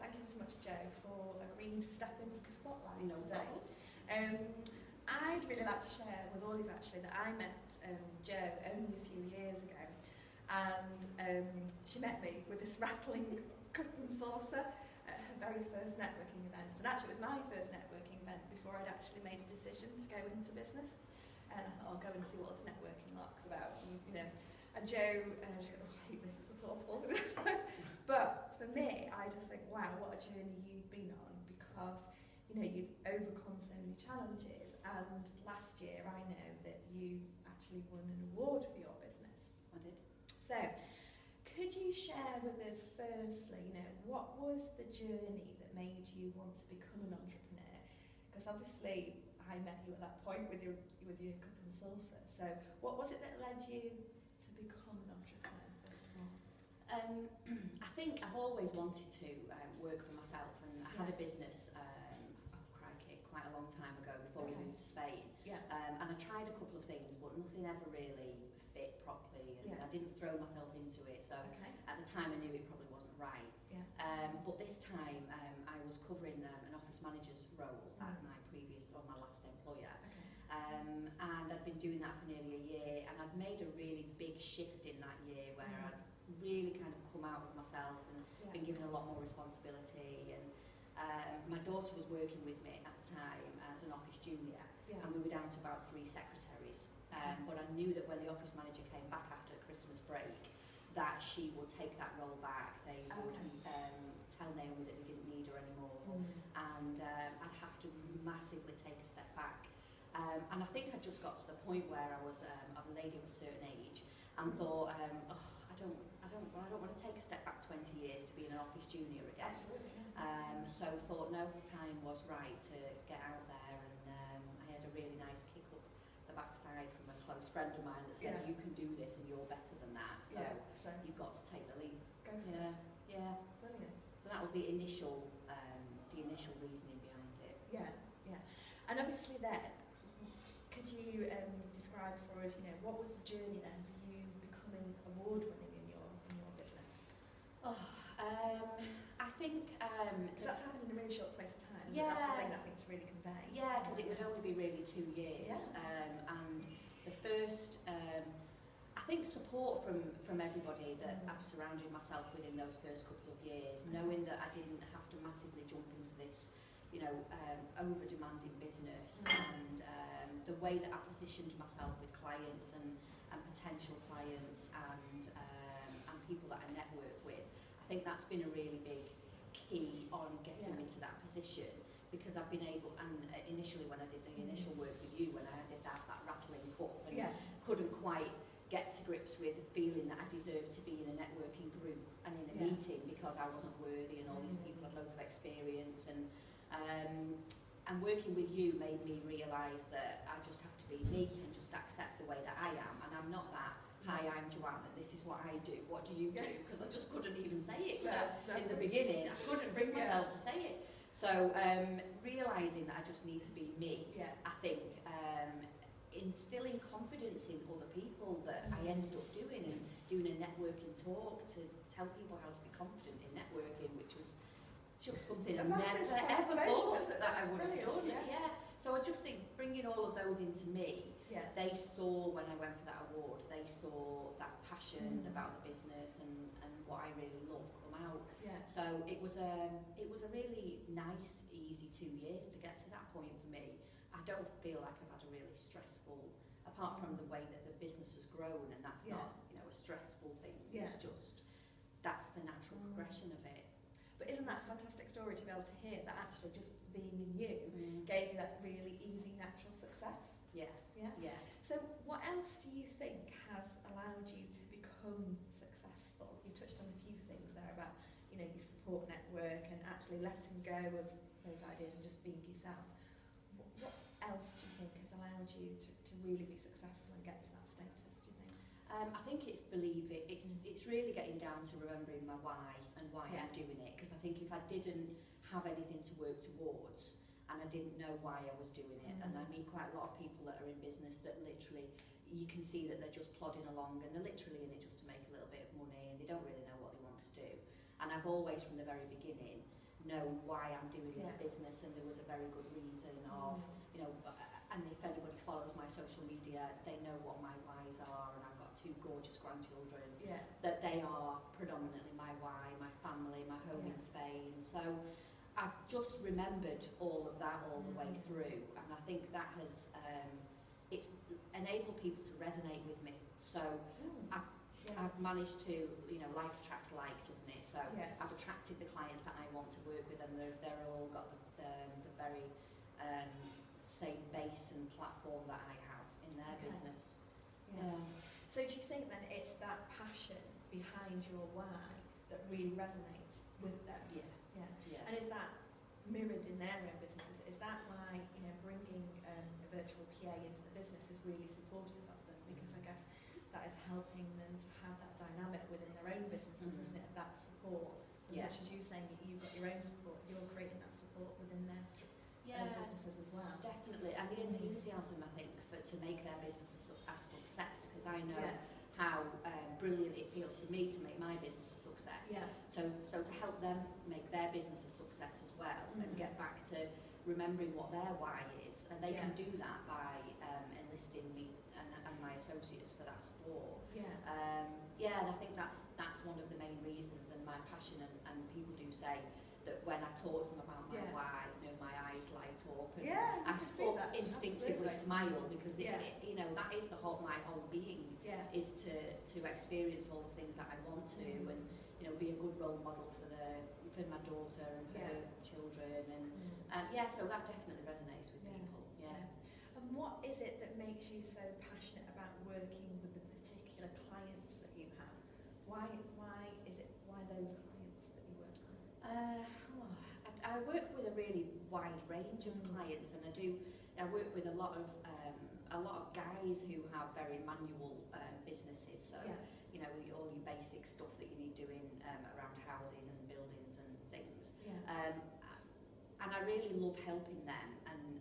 thank you so much, Jo, for agreeing to step into the spotlight today. I'd really like to share with all of you actually that I met Jo only a few years ago, and she met me with this rattling cup and saucer at her very first networking event. And actually it was my first networking event before I'd actually made a decision to go into business. And I thought, I'll go and see what this networking lark's about. And, you know, and Jo just go, oh, I hate this, it's awful. But for me, I just think, wow, what a journey you've been on, because you know you've overcome so many challenges. And last year, I know that you actually won an award for your business. I did. So, could you share with us, firstly, you know, what was the journey that made you want to become an entrepreneur? Because obviously, I met you at that point with your cup and saucer. So, what was it that led you to become an entrepreneur, first of all? I think I've always wanted to work for myself, and I had a business, crikey, quite a long time ago before we moved to Spain. Yeah. And I tried a couple of things, but nothing ever really fit properly, and I didn't throw myself into it. So at the time, I knew it probably wasn't right. Yeah. But this time, I was covering an office manager's role at my previous or my last employer. And I'd been doing that for nearly a year, and I'd made a really big shift in that year where I'd really kind of come out of myself and been given a lot more responsibility. And my daughter was working with me at the time as an office junior, and we were down to about 3 secretaries. But I knew that when the office manager came back after Christmas break, that she would take that role back. They would tell Naomi that they didn't need her anymore, and I'd have to massively take a step back. And I think I just got to the point where I was a lady of a certain age and thought, oh, I don't want to take a step back 20 years to be an office junior again. Absolutely. So thought, no, the time was right to get out there, and I had a really nice kick up the backside from a close friend of mine that said, you can do this and you're better than that, so you've got to take the leap. Go for it. Yeah. Brilliant. So that was the initial reasoning behind it. Yeah, yeah. And obviously then, could you describe for us, you know, what was the journey then for you becoming award-winning in your business? Oh, I think because that's happened in a really short space of time. Yeah. That's the thing I think to really convey. Yeah, because it would only be really 2 years, and the first, I think, support from everybody that I've surrounded myself with in those first couple of years, knowing that I didn't have to massively jump into this, you know, over-demanding business, and the way that I positioned myself with clients and potential clients and people that I network with. I think that's been a really big key on getting me to that position, because I've been able, and initially when I did the initial work with you, when I did that rattling cup and couldn't quite get to grips with feeling that I deserved to be in a networking group and in a meeting because I wasn't worthy, and all these people had loads of experience, and working with you made me realise that I just have to be me and just accept the way that I am, and I'm not that, hi, I'm Joanne and this is what I do, what do you do? Because I just couldn't even say it in the beginning. I couldn't bring myself to say it. So realising that I just need to be me, I think instilling confidence in other people that I ended up doing, and doing a networking talk to tell people how to be confident in networking, which was just something I never ever thought that I would have done. Yeah. So I just think bringing all of those into me, they saw when I went for that award, they saw that passion about the business and what I really love come out. So it was a really nice, easy 2 years to get to that point for me. I don't feel like I've had a really stressful, apart from the way that the business has grown, and that's not, you know, a stressful thing. It's just, that's the natural progression of it. But isn't that a fantastic story to be able to hear that actually just being in you gave you that really easy, natural success? Yeah. So what else do you think has allowed you to become successful? You touched on a few things there about, you know, your support network and actually letting go of those ideas and just being yourself. What else do you think has allowed you to really be successful and get to that status, do you think? I think it's believe it. It's really getting down to remembering my why and why I'm doing it. Because I think if I didn't have anything to work towards and I didn't know why I was doing it, and I meet quite a lot of people that are in business that literally, you can see that they're just plodding along and they're literally in it just to make a little bit of money and they don't really know what they want to do. And I've always, from the very beginning, know why I'm doing this business, and there was a very good reason of, you know, and if anybody follows my social media, they know what my whys are, and I've got 2 gorgeous grandchildren, that they are predominantly my why, my family, my home in Spain. So I've just remembered all of that all the way through, and I think that has it's enabled people to resonate with me. So I've managed to, you know, like attracts like, doesn't it? So I've attracted the clients that I want to work with, and they're all got the very same base and platform that I have in their business. So do you think then it's that passion behind your why that really resonates with them? And is that mirrored in their own businesses? Is that why, you know, bringing a virtual PA into the business is really supportive of them? Because I guess that is helping them to have that dynamic within their own businesses, isn't it? Of that support. As much as you saying that you've got your own support, you're creating that support within their businesses as well. Definitely, and the enthusiasm, I think, to make their business a success, because I know how brilliant it feels for me to make my business a success. So to help them make their business a success as well, and get back to remembering what their why is, and they can do that by enlisting me and my associates for that support. And I think that's one of the main reasons, and my passion, and people do say that when I talk to them about my why, you know, my eyes light up, and I instinctively smile, because it, you know, that is my whole being, is to experience all the things that I want to, and, you know, be a good role model for my daughter and for her children, and so that definitely resonates with people. And what is it that makes you so passionate about working with the particular clients that you have? Why those clients that you work with? I work with a really wide range of clients, and I work with a lot of guys who have very manual businesses. So you know, all your basic stuff that you need doing around houses and buildings and things. And I really love helping them, and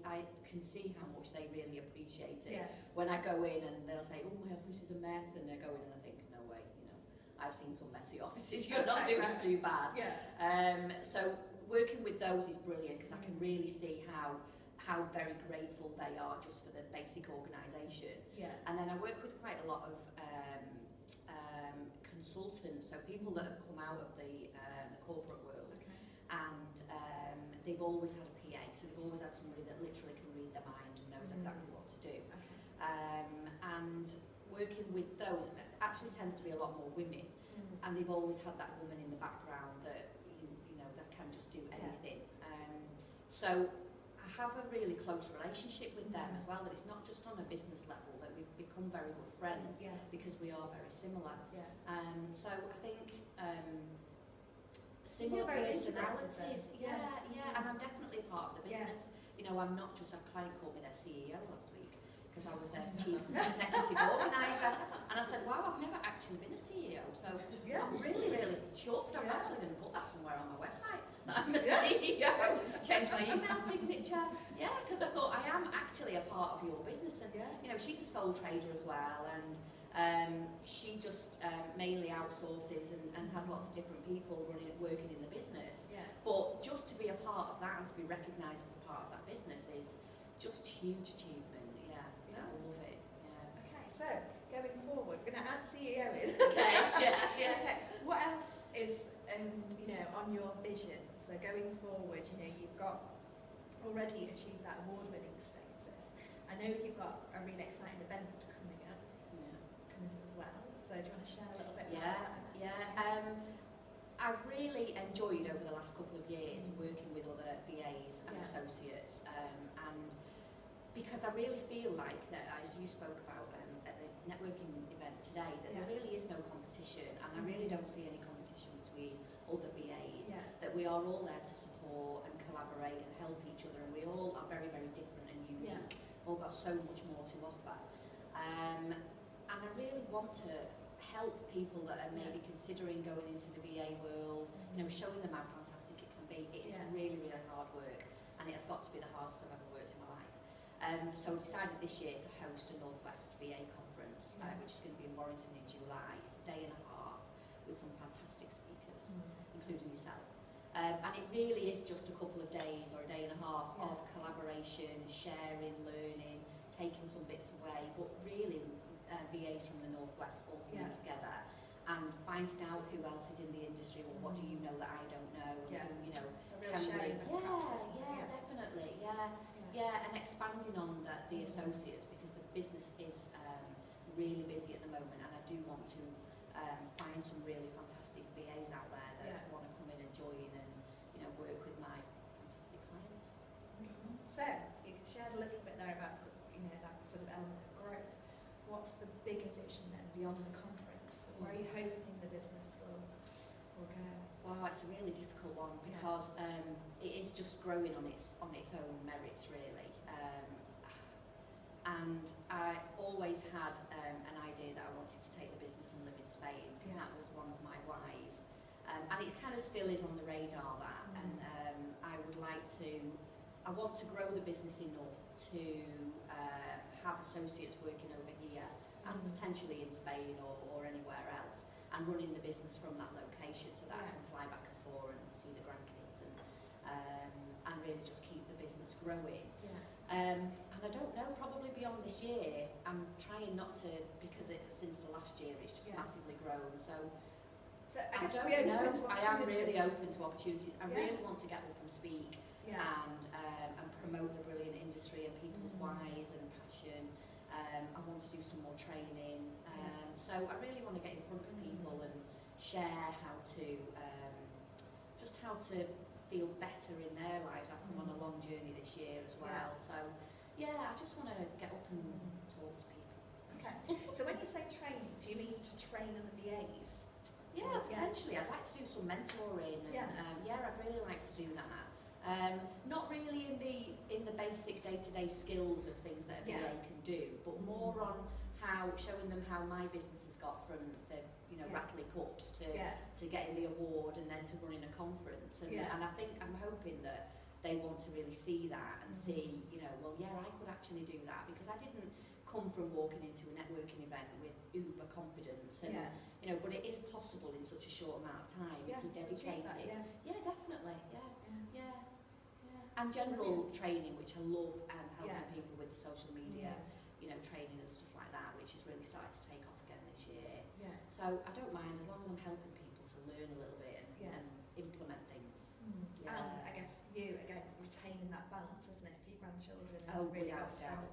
I can see how much they really appreciate it. When I go in and they'll say, "Oh, my office is a mess," and I go in and I think, "No way, you know, I've seen some messy offices. You're not doing too bad." So working with those is brilliant, because I can really see how very grateful they are just for the basic organisation. And then I work with quite a lot of consultants, so people that have come out of the corporate world, and they've always had a PA, so they've always had somebody that literally can read their mind and knows exactly what to do. And working with those, it actually tends to be a lot more women, and they've always had that woman in the background that you know, that can just do anything. So I have a really close relationship with them as well, that it's not just on a business level, that we've become very good friends, because we are very similar. So I think similar personalities, and I'm definitely part of the business. You know, I'm not just, a client called me their CEO last week, because I was their chief executive organiser, and I said, "Wow, I've never actually been a CEO, so I'm really, really chuffed. I'm actually going to put that somewhere on my website, that I'm a CEO, change my email signature." Because I thought, I am actually a part of your business, and you know, she's a sole trader as well, and she just mainly outsources and has lots of different people working in the business. But just to be a part of that and to be recognised as a part of that business is just huge achievement. I love it. Okay, so going forward, we're going to add CEO in. Okay. What else is you know, on your vision? So going forward, you know, you've got already achieved that award-winning status. I know you've got a really exciting event coming up as well. So do you want to share a little bit about that? I've really enjoyed over the last couple of years working with other VAs and associates, and because I really feel like that, as you spoke about at the networking event today, that there really is no competition, and I really don't see any competition between other VAs, that we are all there to support and collaborate and help each other, and we all are very, very different and unique. We've all got so much more to offer. And I really want to help people that are maybe considering going into the VA world, you know, showing them how fantastic it can be. It is really, really hard work, and it has got to be the hardest I've ever worked in my life. So I decided this year to host a Northwest VA conference, which is going to be in Warrington in July. It's a day and a half with some fantastic speakers, including yourself. And it really is just a couple of days or a day and a half of collaboration, sharing, learning, taking some bits away, but really VAs from the Northwest all coming together and finding out who else is in the industry, or what do you know that I don't know, and who, you know, can we, definitely, and expanding on the associates, because the business is really busy at the moment, and I do want to find some really fantastic VAs out there that want to come in and join and, you know, work with my fantastic clients. So you shared a little bit there about, you know, that sort of element of growth. What's the bigger vision then beyond the conference? Where are you hoping the business will go? Wow, it's a really difficult one, because it is just growing on its own merits, really. And I always had an idea that I wanted to take the business and live in Spain, because that was one of my whys. And it kind of still is on the radar, that. And I want to grow the business enough to have associates working over here and potentially in Spain or anywhere else, and running the business from that location, so that I can fly back and forth and see the grandkids and really just keep the business growing. And I don't know, probably beyond this year. I'm trying not to, because since the last year it's just massively grown. So I don't know. I am really open to opportunities. I really want to get up and speak and promote the brilliant industry and people's whys and passion. I want to do some more training. So I really want to get in front of people and share how to feel better in their lives. I've come on a long journey this year as well. So I just want to get up and talk to people. Okay. So when you say training, do you mean to train other VAs? Yeah, potentially. I'd like to do some mentoring. And, I'd really like to do that. Not really in the basic day-to-day skills of things that a VA can do, but more on showing them how my business has got from the Ratley Cups to getting the award and then to running a conference. And I'm hoping that they want to really see that and see, I could actually do that, because I didn't come from walking into a networking event with uber confidence, and but it is possible in such a short amount of time if you're dedicated. Definitely. And general training, which I love, helping people with the social media, training and stuff like that, which has really started to take off again this year. So I don't mind, as long as I'm helping people to learn a little bit and implement things. And I guess for you, again, retaining that balance, isn't it, for your grandchildren? Really without a doubt.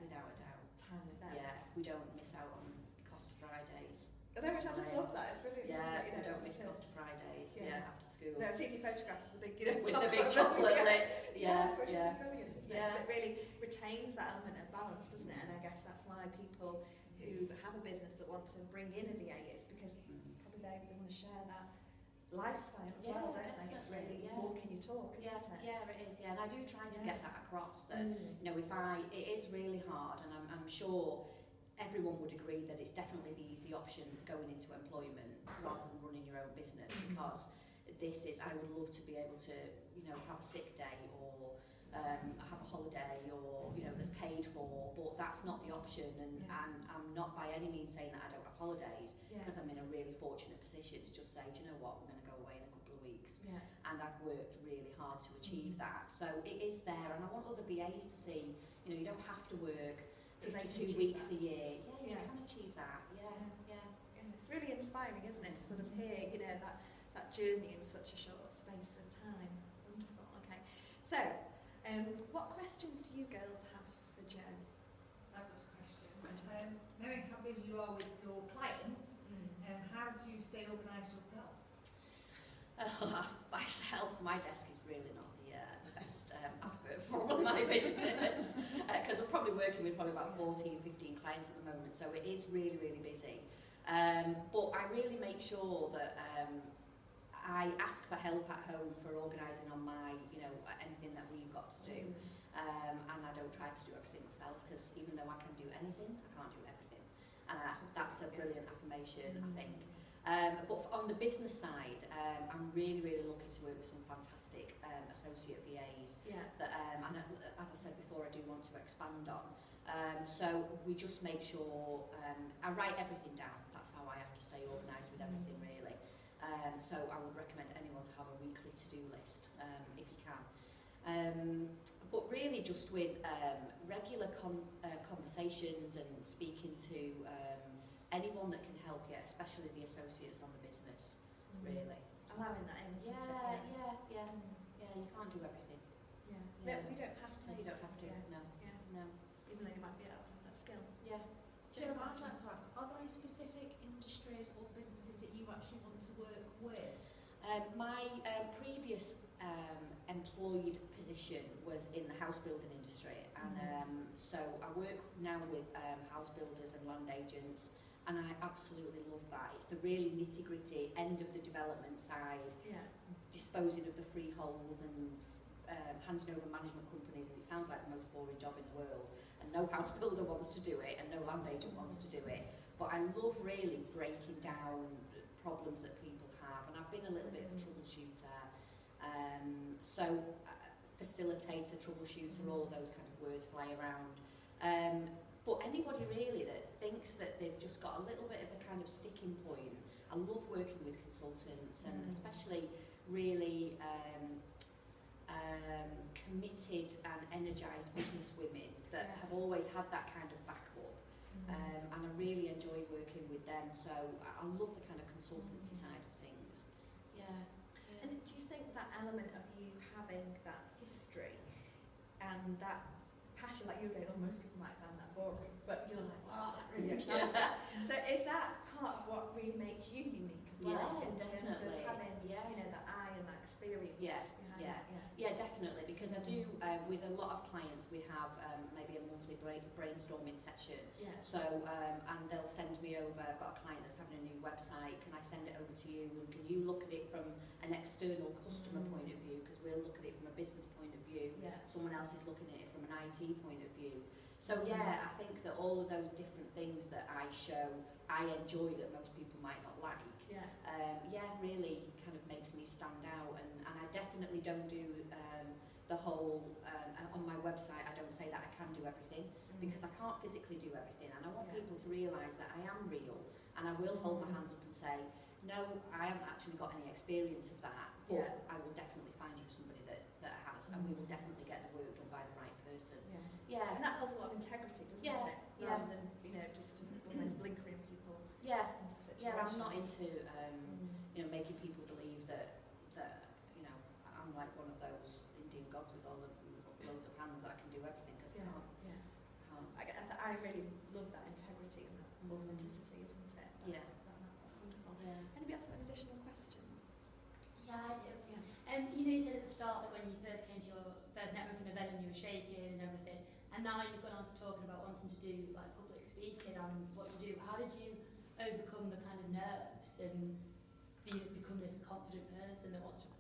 Without a doubt. Time with them. We don't miss out on Costa Fridays. I know, which I just love that. It's brilliant. We don't miss Costa Fridays. After school. No, I've seen your photographs of the big, with the big chocolate lips. Which is brilliant, isn't it? It really retains that element of balance, doesn't it? And I guess that's why people who have a business that want to bring in a VA, it's because probably they want to share that lifestyle as well, don't they? It's really walking your talk, isn't it? It is. And I do try to get that across, that it is really hard, and I'm sure everyone would agree that it's definitely the easy option going into employment rather than running your own business, because I would love to be able to have a sick day or have a holiday, or that's paid for, but that's not the option, and I'm not by any means saying that I don't have holidays, because I'm in a really fortunate position to just say, do you know what, we're going to go away in a couple of weeks, and I've worked really hard to achieve that. So it is there, and I want other VAs to see, you don't have to work 52 weeks a year. You can achieve that. It's really inspiring, isn't it, to sort of hear, that journey in such a short space of time. Wonderful. Okay. So, what questions do you girls have for Jo? I've got a question. Knowing how busy you are with your clients, how do you stay organised yourself? Myself, my desk is really not the best advert for my business, because we're probably working with about 14, 15 clients at the moment, so it is really, really busy. But I really make sure that I ask for help at home for organising on my, anything that we've got to do, and I don't try to do everything myself, because even though I can do anything, I can't do everything, and that's a brilliant affirmation, I think. But on the business side, I'm really, really lucky to work with some fantastic associate VAs that, and as I said before, I do want to expand on. So we just make sure, I write everything down. That's how I have to stay organised with everything, really. So I would recommend anyone to have a weekly to-do list if you can. But really just with regular conversations and speaking to anyone that can help you, especially the associates on the business, really. Allowing that in. Yeah, you can't do everything. No, we don't have to. No, you don't have to, no. Even though you might be able to have that skill. Yeah. Jill, I'd like to ask, are there any specific industries or businesses that you actually want to work with? My previous employed position was in the house building industry, and so I work now with house builders and land agents, and I absolutely love that. It's the really nitty-gritty end of the development side, disposing of the freeholds and handing over management companies, and it sounds like the most boring job in the world, and no house builder wants to do it and no land agent wants to do it, but I love really breaking down problems that people have, and I've been a little bit of a troubleshooter, facilitator, troubleshooter, all of those kind of words fly around, but anybody really that thinks that they've just got a little bit of a kind of sticking point. I love working with consultants, and especially really committed and energised business women that have always had that kind of backup, and I really enjoy working with them, so I love the kind of consultancy side of things. And do you think that element of you having that history and that passion, like you're going, oh, most people might find that boring, but you're like, wow, that really excites me. So is that part of what really makes you unique as well, in terms of having that eye and that experience behind it? Yeah, definitely, because I do, with a lot of clients, we have maybe a monthly brainstorming session. So, and they'll send me over, I've got a client that's having a new website, can I send it over to you, and can you look at it from an external customer point of view, because we'll look at it from a business point of view, someone else is looking at it from an IT point of view. So I think that all of those different things that I show, I enjoy that most people might not like, really kind of makes me stand out, and I definitely don't do the whole, on my website I don't say that I can do everything, because I can't physically do everything, and I want people to realise that I am real, and I will hold my hands up and say, no, I haven't actually got any experience of that, but I will definitely find you somebody that has, and we will definitely get the work done by the right person. And that has a lot of integrity, doesn't it? Rather than, just almost blinkering people into situations. I'm not into making people believe that I'm like one of those Indian gods with all the loads of hands that I can do everything, because I can't. I really love that integrity and that authenticity, isn't it? That's wonderful. Anybody else have any additional questions? Yeah, I do. You said at the start that when you first came to your first networking event and you were shaking and everything, and now you've gone on to talking about wanting to do like public speaking and what you do. How did you overcome the kind of nerves and become this confident person that wants to,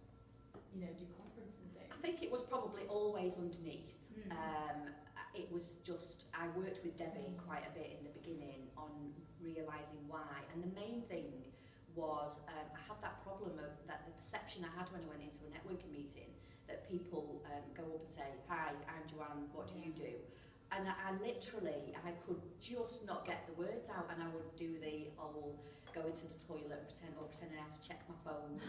do conferences and things? I think it was probably always underneath. It was just, I worked with Debbie quite a bit in the beginning on realising why, and the main thing was I had that problem of that the perception I had when I went into a networking meeting, that people go up and say, hi, I'm Joanne, what do you do? And I could just not get the words out, and I would do the old go into the toilet and pretending I had to check my phone,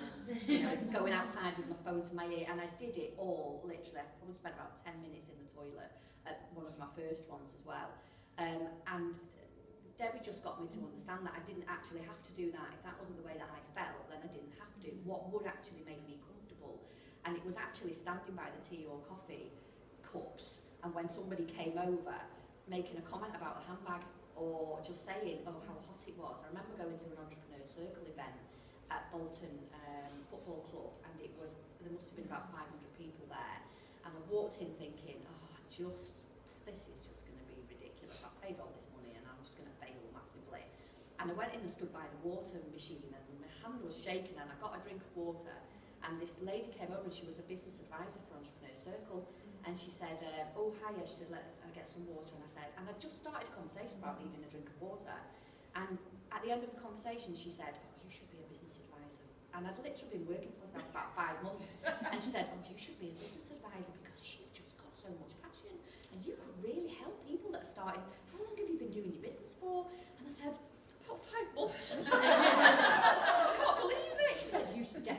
and going outside with my phone to my ear, and I did it all, literally. I probably spent about 10 minutes in the toilet at one of my first ones as well. And Debbie just got me to understand that I didn't actually have to do that. If that wasn't the way that I felt, then I didn't have to. What would actually make me comfortable? And it was actually standing by the tea or coffee cups, and when somebody came over, making a comment about the handbag, or just saying, oh, how hot it was. I remember going to an entrepreneur circle event at Bolton Football Club, and there must have been about 500 people there, and I walked in thinking, this is just going to be ridiculous. I've paid all this money and I'm just going to fail massively. And I went in and stood by the water machine, and my hand was shaking, and I got a drink of water, and this lady came over, and she was a business advisor for Entrepreneur Circle, and she said, oh, hiya, she said, let I get some water, and I just started a conversation about needing a drink of water, and at the end of the conversation she said, oh, you should be a business advisor. And I'd literally been working for myself about 5 months, and she said, oh, you should be a business advisor because you've just got so much passion, and you could really help people that are starting. How long have you been doing your business for? And I said, about 5 months. I can't believe it. She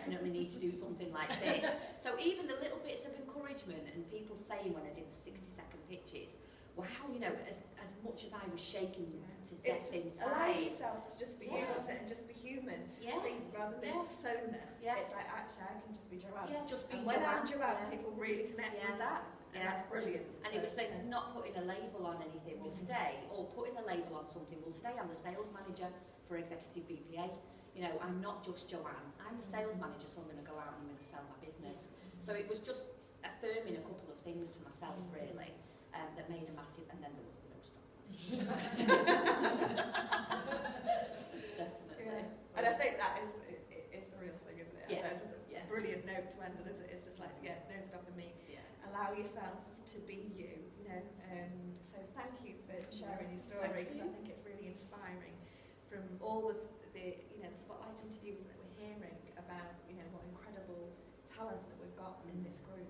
definitely need to do something like this. So even the little bits of encouragement and people saying when I did the 60-second pitches, wow, you know, as much as I was shaking to death Allow inside. yourself to just be you, isn't it, and just be human. Yeah. I think rather than this persona, it's like, actually, I can just be Joanne. Yeah, just be and when I'm Joanne, Joanne, people really connect with that, and that's brilliant. And it was like not putting a label on anything. Well, today, or putting a label on something. Well, today I'm the sales manager for Executive VPA. You know, I'm not just Joanne. I'm the sales manager, so I'm going to go out and I'm going to sell my business. So it was just affirming a couple of things to myself, really, that made a massive. And then there was no stop. Definitely. Yeah. And I think that is the real thing, isn't it? Yeah. Just a brilliant note to end on, isn't it? It's just like, no stopping me. Yeah. Allow yourself to be you, you know. So thank you for sharing your story, because I think it's really inspiring from all the you know, the spotlight interviews that we're hearing about, you know, what incredible talent that we've got in this group.